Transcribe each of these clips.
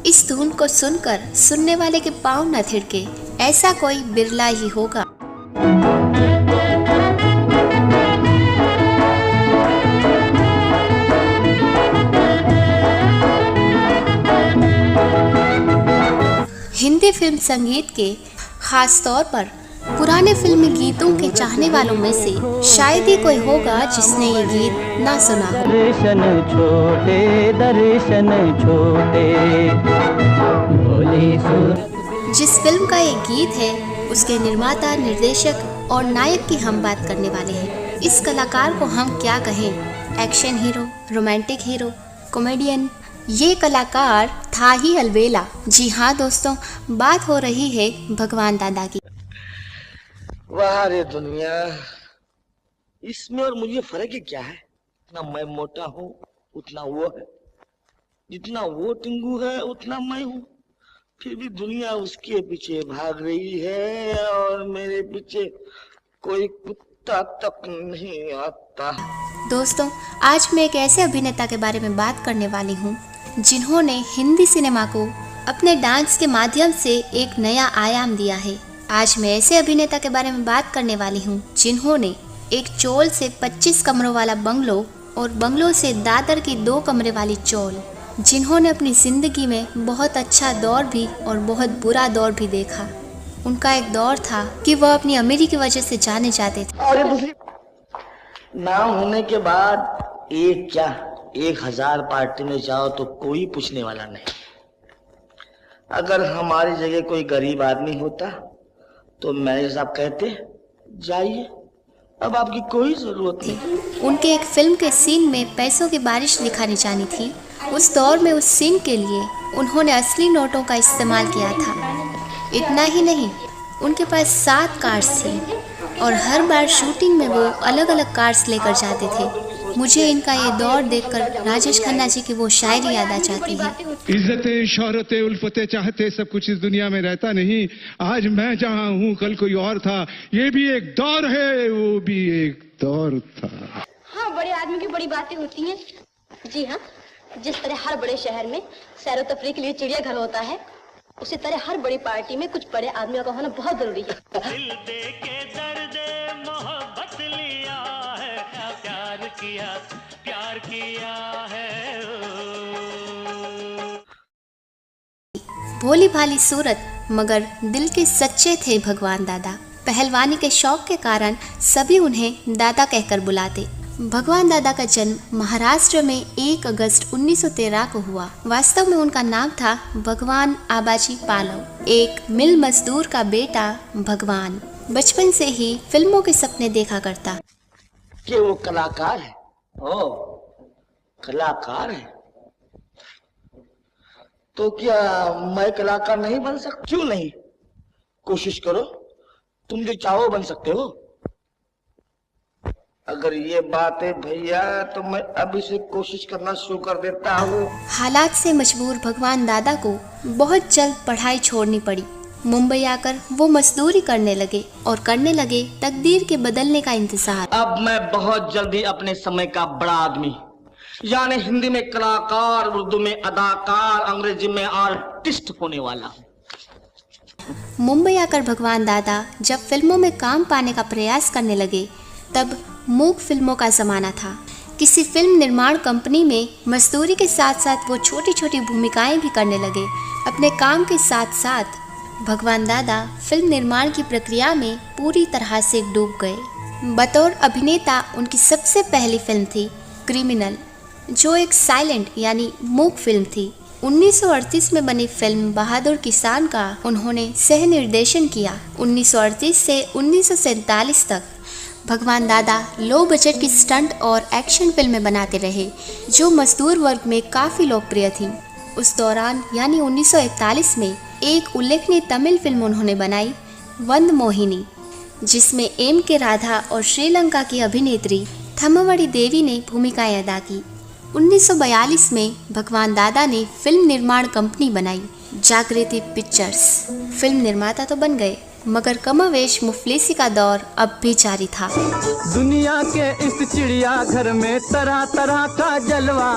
इस धुन को सुनकर सुनने वाले के पांव न थिरके, ऐसा कोई बिरला ही होगा। हिंदी फिल्म संगीत के खास तौर पर पुराने फिल्मी गीतों के चाहने वालों में से शायद ही कोई होगा जिसने ये गीत ना सुना हो। जिस फिल्म का ये गीत है उसके निर्माता, निर्देशक और नायक की हम बात करने वाले हैं। इस कलाकार को हम क्या कहें, action hero, romantic hero, comedian, ये कलाकार था ही अलबेला। जी हाँ दोस्तों, बात हो रही है भगवान दादा की। वाह रे दुनिया, इसमें और मुझे फर्क ही क्या है। ना मैं मोटा हूँ उतना वो है, जितना वो टिंगू है उतना मैं हूँ। फिर भी दुनिया उसके पीछे भाग रही है और मेरे पीछे कोई कुत्ता तक नहीं आता। दोस्तों, आज मैं एक ऐसे अभिनेता के बारे में बात करने वाली हूँ जिन्होंने हिंदी सिनेमा को अपने डांस के माध्यम से एक नया आयाम दिया है। आज मैं ऐसे अभिनेता के बारे में बात करने वाली हूँ जिन्होंने एक चोल से 25 कमरों वाला बंगलो और बंगलों से दादर की 2 कमरे वाली चोल, जिन्होंने अपनी जिंदगी में बहुत अच्छा दौर भी और बहुत बुरा दौर भी देखा। उनका एक दौर था कि वह अपनी अमीरी की वजह से जाने जाते थे। और दूसरी, नाम होने के बाद एक क्या 1000 पार्टी में जाओ तो कोई पूछने वाला नहीं। अगर हमारी जगह कोई गरीब आदमी होता तो मैनेजर साहब कहते जाइए, अब आपकी कोई जरूरत नहीं। उनके एक फिल्म के सीन में पैसों की बारिश दिखानी जानी थी। उस दौर में उस सीन के लिए उन्होंने असली नोटों का इस्तेमाल किया था। इतना ही नहीं, उनके पास 7 कार्स थी और हर बार शूटिंग में वो अलग अलग कार्स लेकर जाते थे। मुझे इनका ये दौर देखकर राजेश खन्ना जी की वो शायरी याद आ जाती है। इज्जतें, शोहरतें, उल्फतें चाहते सब कुछ इस दुनिया में रहता नहीं। आज मैं जहाँ हूँ कल कोई और था। ये भी एक दौर है, वो भी एक दौर था। हाँ, बड़े आदमी की बड़ी बातें होती हैं। जी हाँ, जिस तरह हर बड़े शहर में सैर व तफरीह के लिए चिड़ियाघर होता है, उसी तरह हर बड़ी पार्टी में कुछ बड़े आदमियों का होना बहुत जरूरी है। दिल दे के दर्द मोहब्बत लिया है, प्यार किया है। भोली भाली सूरत मगर दिल के सच्चे थे भगवान दादा। पहलवानी के शौक के कारण सभी उन्हें दादा कहकर बुलाते। भगवान दादा का जन्म महाराष्ट्र में 1 अगस्त 1913 को हुआ। वास्तव में उनका नाम था भगवान आबाजी पालव। एक मिल मजदूर का बेटा भगवान बचपन से ही फिल्मों के सपने देखा करता। कि वो कलाकार है। ओ, कलाकार है तो क्या मैं कलाकार नहीं बन सकता? क्यों नहीं, कोशिश करो, तुम जो चाहो बन सकते हो। अगर ये बात है भैया तो मैं अभी से कोशिश करना शुरू कर देता हूँ। हालात से मजबूर भगवान दादा को बहुत जल्द पढ़ाई छोड़नी पड़ी। मुंबई आकर वो मजदूरी करने लगे और करने लगे तकदीर के बदलने का इंतजार। अब मैं बहुत जल्दी अपने समय का बड़ा आदमी, यानी हिंदी में कलाकार, उर्दू में अदाकार, अंग्रेजी में आर्टिस्ट होने वाला हूँ। मुंबई आकर भगवान दादा जब फिल्मों में काम पाने का प्रयास करने लगे तब मूक फिल्मों का जमाना था। किसी फिल्म निर्माण कंपनी में मजदूरी के साथ साथ वो छोटी छोटी भूमिकाएं भी करने लगे। अपने काम के साथ साथ भगवान दादा फिल्म निर्माण की प्रक्रिया में पूरी तरह से डूब गए। बतौर अभिनेता उनकी सबसे पहली फिल्म थी क्रिमिनल, जो एक साइलेंट यानी मूक फिल्म थी। 1938 में बनी फिल्म बहादुर किसान का उन्होंने सह निर्देशन किया। 1938 से 1947 तक भगवान दादा लो बजट की स्टंट और एक्शन फिल्में बनाते रहे जो मजदूर वर्ग में काफ़ी लोकप्रिय थीं। उस दौरान यानी 1941 में एक उल्लेखनीय तमिल फिल्म उन्होंने बनाई वंद मोहिनी, जिसमें एम के राधा और श्रीलंका की अभिनेत्री थम्मवड़ी देवी ने भूमिकाएं अदा की। 1942 में भगवान दादा ने फिल्म निर्माण कंपनी बनाई जागृति पिक्चर्स। फिल्म निर्माता तो बन गए मगर कमोवेश मुफलिसी का दौर अब भी जारी था। दुनिया के इस चिड़िया घर में तरह तरह का जलवा,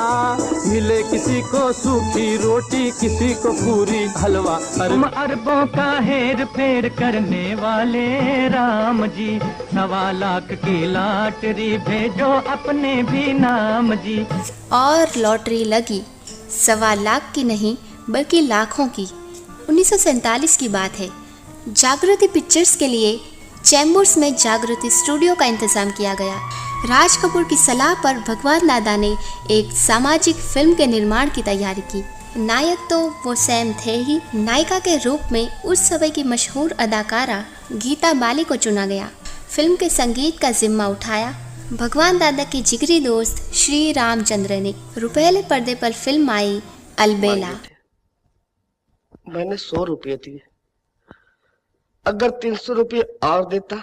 मिले किसी को सूखी रोटी किसी को पूरी हलवा। अरबों का हेर फेर करने वाले राम जी, 1.25 लाख की लॉटरी भेजो अपने भी नाम जी। और लॉटरी लगी 1.25 लाख की नहीं बल्कि लाखों की। 1947 की बात है। जागृति पिक्चर्स के लिए चैम्बर्स में जागृति स्टूडियो का इंतजाम किया गया। राज कपूर की सलाह पर भगवान दादा ने एक सामाजिक फिल्म के निर्माण की तैयारी की। नायक तो वो सैम थे ही, नायिका के रूप में उस समय की मशहूर अदाकारा गीता बाली को चुना गया। फिल्म के संगीत का जिम्मा उठाया भगवान दादा के जिगरी दोस्त श्री रामचंद्र ने। रुपहले पर्दे पर फिल्म आई अलबेला। मैंने 100 रुपये दिए, अगर 300 रुपये और देता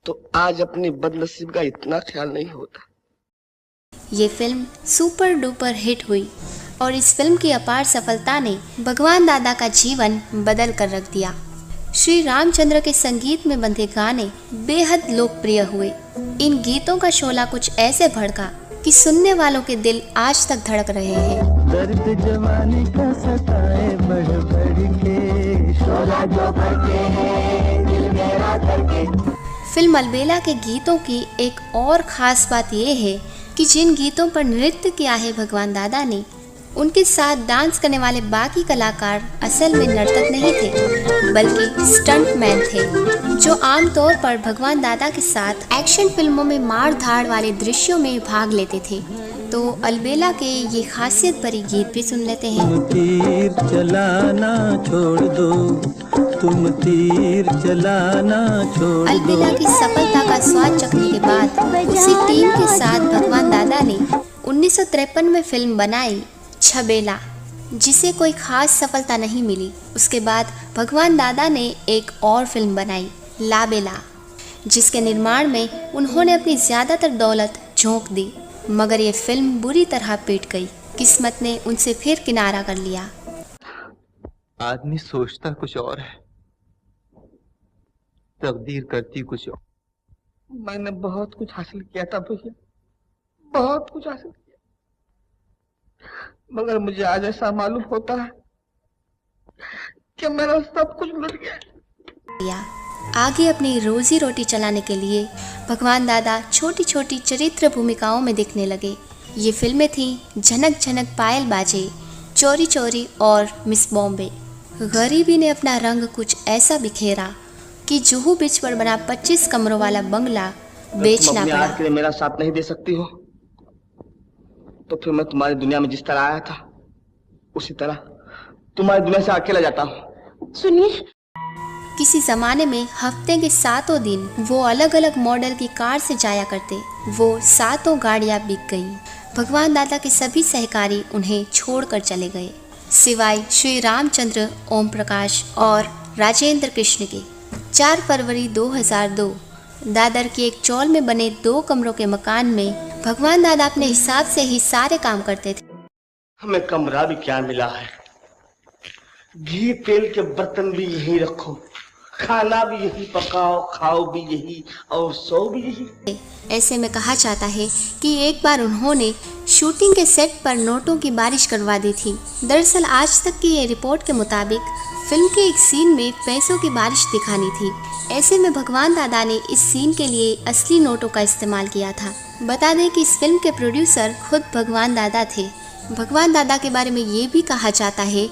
तो आज अपनी बदनसीब का इतना ख्याल नहीं होता। ये फिल्म सुपर डुपर हिट हुई और इस फिल्म की अपार सफलता ने भगवान दादा का जीवन बदल कर रख दिया। श्री रामचंद्र के संगीत में बंधे गाने बेहद लोकप्रिय हुए। इन गीतों का शोला कुछ ऐसे भड़का कि सुनने वालों के दिल आज तक धड़क रहे हैं। दर्द जवानी का सताए बढ़ बढ़ के, शोला जो भड़के है दिल मेरा धड़के। फिल्म अलबेला के गीतों की एक और खास बात यह है कि जिन गीतों पर नृत्य किया है भगवान दादा ने, उनके साथ डांस करने वाले बाकी कलाकार असल में नर्तक नहीं थे बल्कि स्टंटमैन थे, जो आमतौर पर भगवान दादा के साथ एक्शन फिल्मों में मार धाड़ वाले दृश्यों में भाग लेते थे। तो अलबेला के ये खासियत भरी गीत भी सुन लेते हैं। तुम तीर चलाना छोड़ दो, तुम तीर चलाना छोड़ दो। अलबेला की सफलता का स्वाद चखने के बाद उसी टीम के साथ भगवान दादा ने 1953 में फिल्म बनाई छबेला, जिसे कोई खास सफलता नहीं मिली। उसके बाद भगवान दादा ने एक और फिल्म बनाई लाबेला, जिसके निर्माण में उन्होंने अपनी ज़्यादातर दौलत झोंक दी, मगर ये फिल्म बुरी तरह पिट गई। किस्मत ने उनसे फिर किनारा कर लिया। आदमी सोचता कुछ और है, तकदीर करती कुछ और। मैंने बहुत कुछ हासिल किया था भैया, बहुत कुछ हासिल किया, मगर मुझे आज ऐसा मालूम होता है कि मेरा सब कुछ लुट गया। आगे अपनी रोजी रोटी चलाने के लिए भगवान दादा छोटी छोटी चरित्र भूमिकाओं में दिखने लगे। ये फिल्में थीं झनक झनक पायल बाजे, चोरी चोरी और मिस बॉम्बे। गरीबी ने अपना रंग कुछ ऐसा बिखेरा कि जुहू बीच पर बना 25 कमरों वाला बंगला बेचना पड़ा। के लिए मेरा साथ नहीं दे सकती हो तो फिर मैं तुम्हारी दुनिया में जिस तरह आया था उसी तरह तुम्हारी दुनिया से अकेला जाता हूँ। सुनिए, किसी जमाने में हफ्ते के 7 दिन वो अलग अलग मॉडल की कार से जाया करते। वो 7 गाड़ियां बिक गईं। भगवान दादा के सभी सहकारी उन्हें छोड़कर चले गए, सिवाय श्री रामचंद्र, ओम प्रकाश और राजेंद्र कृष्ण के। 4 फरवरी 2002 दादर की एक चौल में बने 2 कमरों के मकान में भगवान दादा अपने हिसाब से ही सारे काम करते थे। हमें कमरा भी क्या मिला है, घी तेल के बर्तन भी यही रखो, खाना भी यही पकाओ, खाओ भी यही और सो भी यही। ऐसे में कहा जाता है कि एक बार उन्होंने शूटिंग के सेट पर नोटों की बारिश करवा दी थी। दरअसल आज तक की ये रिपोर्ट के मुताबिक फिल्म के एक सीन में पैसों की बारिश दिखानी थी। ऐसे में भगवान दादा ने इस सीन के लिए असली नोटों का इस्तेमाल किया था। बता दें कि इस फिल्म के प्रोड्यूसर खुद भगवान दादा थे। भगवान दादा के बारे में ये भी कहा जाता है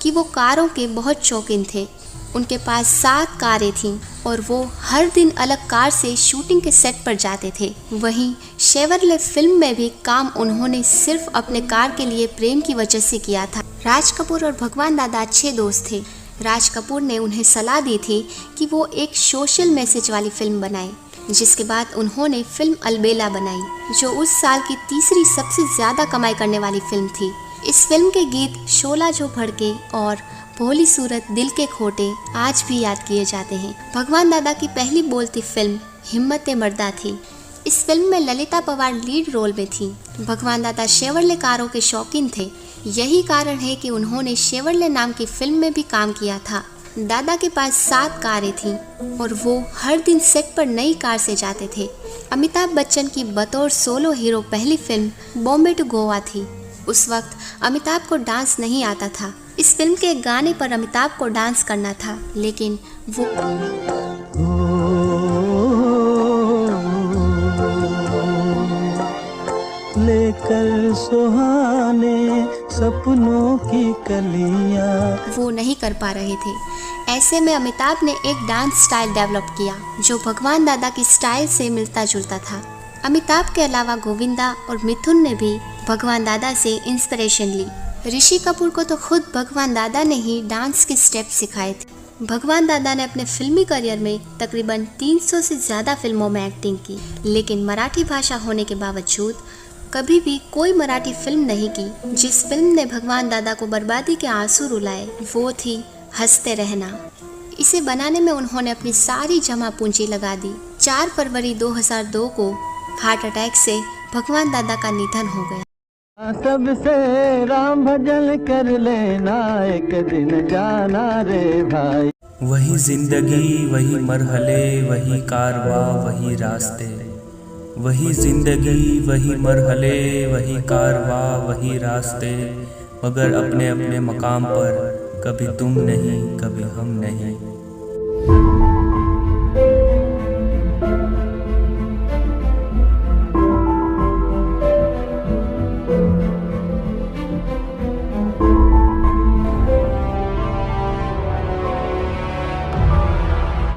कि वो कारों के बहुत शौकीन थे। उनके पास 7 कारें थीं और वो हर दिन अलग कार से शूटिंग के सेट पर जाते थे। वहीं शेवरले फिल्म में भी काम उन्होंने सिर्फ अपने कार के लिए प्रेम की वजह से किया था। राज कपूर और भगवान दादा अच्छे दोस्त थे। राज कपूर ने उन्हें सलाह दी थी कि वो एक सोशल मैसेज वाली फिल्म बनाएं, जिसके बाद उन्होंने फिल्म अलबेला बनाई, जो उस साल की तीसरी सबसे ज़्यादा कमाई करने वाली फिल्म थी। इस फिल्म के गीत शोला जो भड़के और भोली सूरत दिल के खोटे आज भी याद किए जाते हैं। भगवान दादा की पहली बोलती फिल्म हिम्मत मर्दा थी। इस फिल्म में ललिता पवार लीड रोल में थी। भगवान दादा शेवरले कारों के शौकीन थे। यही कारण है कि उन्होंने शेवरले नाम की फिल्म में भी काम किया था। दादा के पास 7 कारें थीं और वो हर दिन सेट पर नई कार से जाते थे। अमिताभ बच्चन की बतौर सोलो हीरो पहली फिल्म बॉम्बे टू गोवा थी। उस वक्त अमिताभ को डांस नहीं आता था। इस फिल्म के गाने पर अमिताभ को डांस करना था, लेकिन वो लेकर सुहाने सपनों की कलियां वो नहीं कर पा रहे थे। ऐसे में अमिताभ ने एक डांस स्टाइल डेवलप किया जो भगवान दादा की स्टाइल से मिलता जुलता था। अमिताभ के अलावा गोविंदा और मिथुन ने भी भगवान दादा से इंस्पिरेशन ली। ऋषि कपूर को तो खुद भगवान दादा ने ही डांस के स्टेप सिखाए थे। भगवान दादा ने अपने फिल्मी करियर में तकरीबन 300 से ज़्यादा फिल्मों में एक्टिंग की, लेकिन मराठी भाषा होने के बावजूद कभी भी कोई मराठी फिल्म नहीं की जिस फिल्म ने भगवान दादा को बर्बादी के आंसू रुलाए। वो थी हंसते रहना। इसे बनाने में उन्होंने अपनी सारी जमा पूंजी लगा दी। 4 फरवरी 2002 को हार्ट अटैक से भगवान दादा का निधन हो गया। सबसे राम भजन कर लेना, एक दिन जाना रे भाई। वही जिंदगी वही मरहले, वही कारवा वही रास्ते। वही जिंदगी वही मरहले, वही कारवा वही रास्ते। मगर अपने अपने मकाम पर कभी तुम नहीं कभी हम नहीं।